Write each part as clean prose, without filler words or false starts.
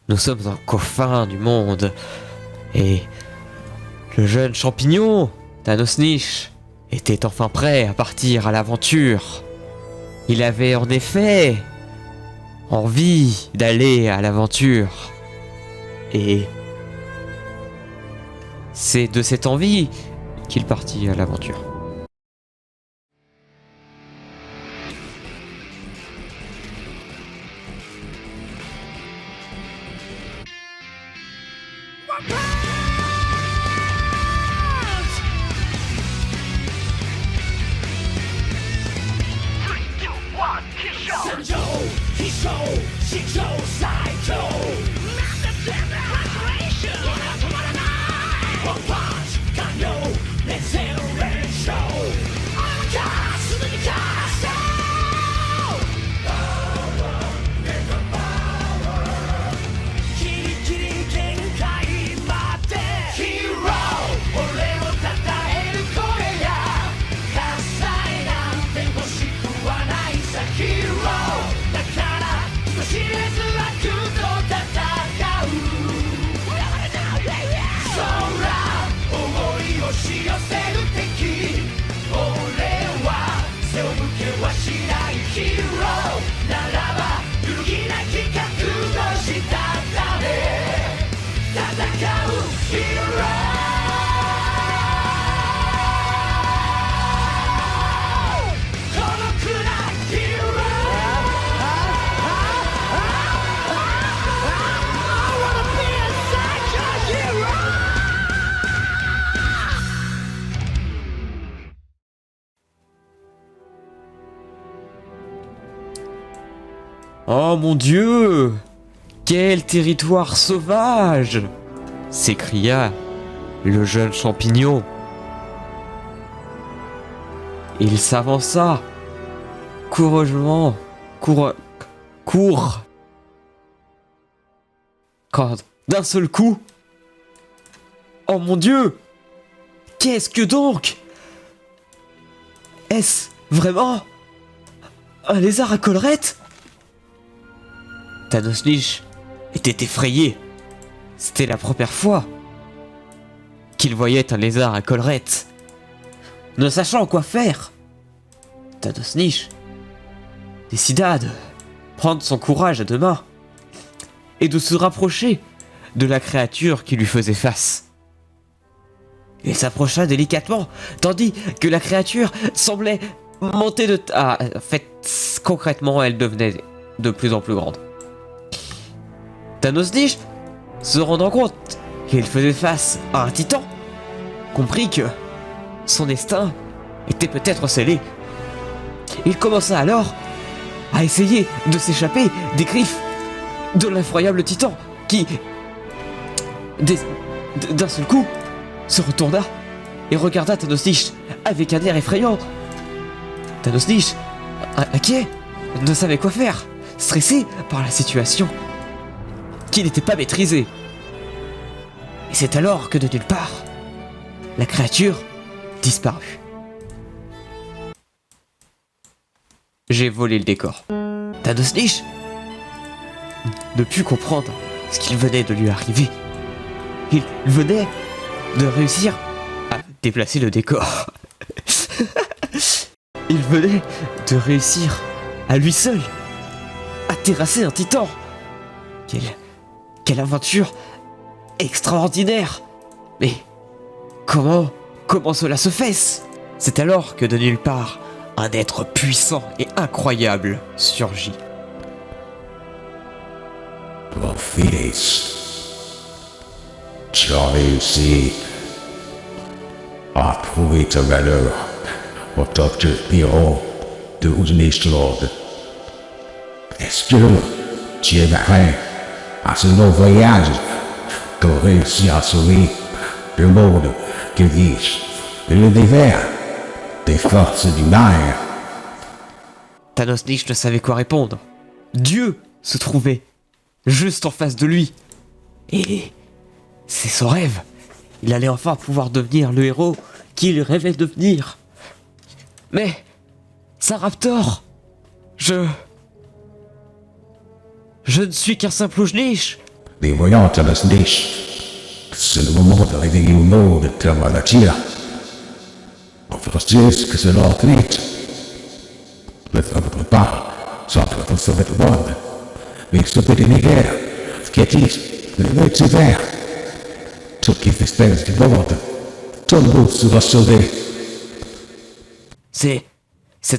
Nous sommes en confins du monde. Et le jeune champignon, Thanos Niche, était enfin prêt à partir à l'aventure. Il avait en effet envie d'aller à l'aventure. Et c'est de cette envie qu'il partit à l'aventure. Oh mon Dieu! Quel territoire sauvage! S'écria le jeune champignon. Il s'avança courageusement, quand d'un seul coup, oh mon Dieu! Qu'est-ce que donc? Est-ce vraiment un lézard à collerette? Thanos Niche était effrayé. C'était la première fois qu'il voyait un lézard à collerette. Ne sachant quoi faire, Thanos Niche décida de prendre son courage à deux mains et de se rapprocher de la créature qui lui faisait face. Il s'approcha délicatement, tandis que la créature semblait monter de... en fait, concrètement, elle devenait de plus en plus grande. Thanos Niche, se rendant compte qu'il faisait face à un titan, comprit que son destin était peut-être scellé. Il commença alors à essayer de s'échapper des griffes de l'effroyable titan qui, d'un seul coup, se retourna et regarda Thanos Niche avec un air effrayant. Thanos Niche, inquiet, ne savait quoi faire, stressé par la situation qui n'était pas maîtrisée. Et c'est alors que de nulle part, la créature disparut. J'ai volé le décor. Thanos Niche ne put comprendre ce qu'il venait de lui arriver. Il venait de réussir à déplacer le décor. Il venait de réussir à lui seul à terrasser un titan. Quelle aventure extraordinaire! Mais comment cela se fait? C'est alors que de nulle part, un être puissant et incroyable surgit. Prophétie, tu as réussi à prouver ta valeur au Dr. Hero de Unishlord. Est-ce que tu es prêt à ce long voyage pour réussir à sauver le monde, que dis-je, de l'univers, des forces du mal? Thanos Niche ne savait quoi répondre. Dieu se trouvait juste en face de lui. Et c'est son rêve. Il allait enfin pouvoir devenir le héros qu'il rêvait de devenir. Mais, Saraptor, je ne suis qu'un simple niche. Les voyants à la niche. C'est le moment d'arriver au nord de terre à la tire. On fera dire que c'est leur vite. Le temps ne pas, sans que sauver le monde. Mais sauver l'univers, ce qui est dit, le multivers. Tout qui fait espèce du monde. Tout le monde sera sauvé. C'est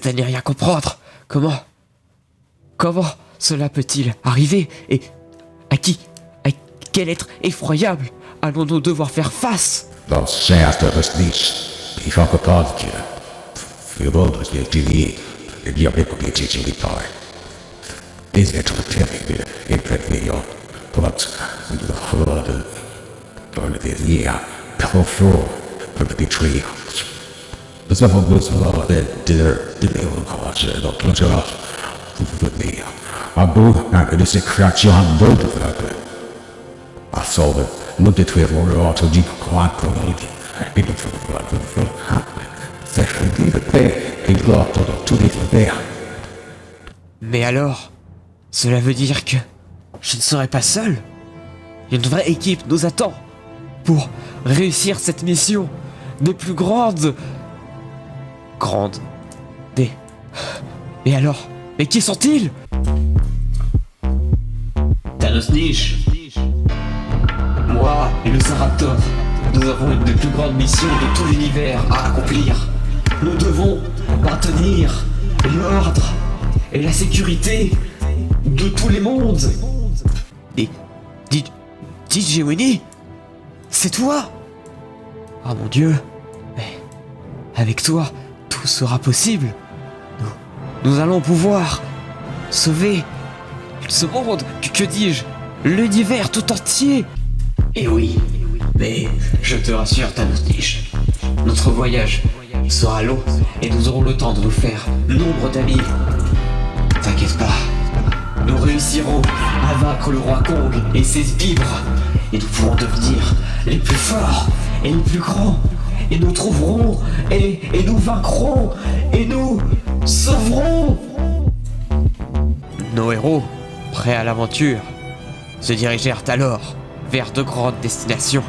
à n'y rien comprendre. Comment cela peut-il arriver? Et à qui? À quel être effroyable allons-nous devoir faire face? Dans ce de la niche, il faut comprendre que le monde est délié. Il y a des communautés qui lui parlent. Les êtres terribles et prévenants portent le rôle dans le désir profond pour le détruire. Nous avons besoin de l'encourager dans notre art pour venir à bout de ces créatures en bout de peuple. À sauver, nous détruirons le ordre du croix community et nous ferons faire de paix et gloire dans tous les univers. Mais alors, cela veut dire que je ne serai pas seul? Une vraie équipe nous attend pour réussir cette mission des plus grandes. Mais alors, mais qui sont-ils? Thanos Niche, moi et le Saraptor, nous avons une des plus grandes missions de tout l'univers à accomplir. Nous devons maintenir l'ordre et la sécurité de tous les mondes. Et DJ Winnie, c'est toi? Oh mon Dieu, mais avec toi, tout sera possible. Nous allons pouvoir sauver ce monde, que dis-je, l'univers tout entier. Et oui, mais je te rassure Thanos Niche, notre voyage sera long et nous aurons le temps de nous faire nombre d'amis. T'inquiète pas, nous réussirons à vaincre le roi Kong et ses sbires, et nous pourrons devenir les plus forts et les plus grands, et nous trouverons et nous vaincrons et nous sauverons. Nos héros, prêts à l'aventure, se dirigèrent alors vers de grandes destinations.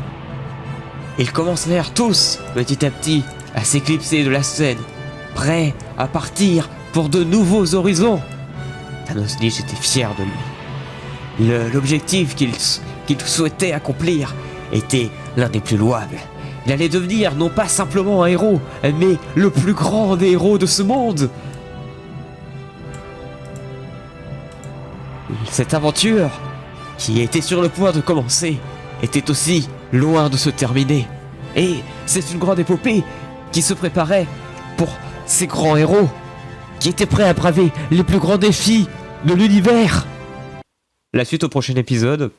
Ils commencèrent tous, petit à petit, à s'éclipser de la scène, prêts à partir pour de nouveaux horizons. Thanos Niche était fier de lui. L'objectif qu'il souhaitait accomplir était l'un des plus louables. Il allait devenir non pas simplement un héros, mais le plus grand des héros de ce monde. Cette aventure, qui était sur le point de commencer, était aussi loin de se terminer. Et c'est une grande épopée qui se préparait pour ces grands héros, qui étaient prêts à braver les plus grands défis de l'univers. La suite au prochain épisode.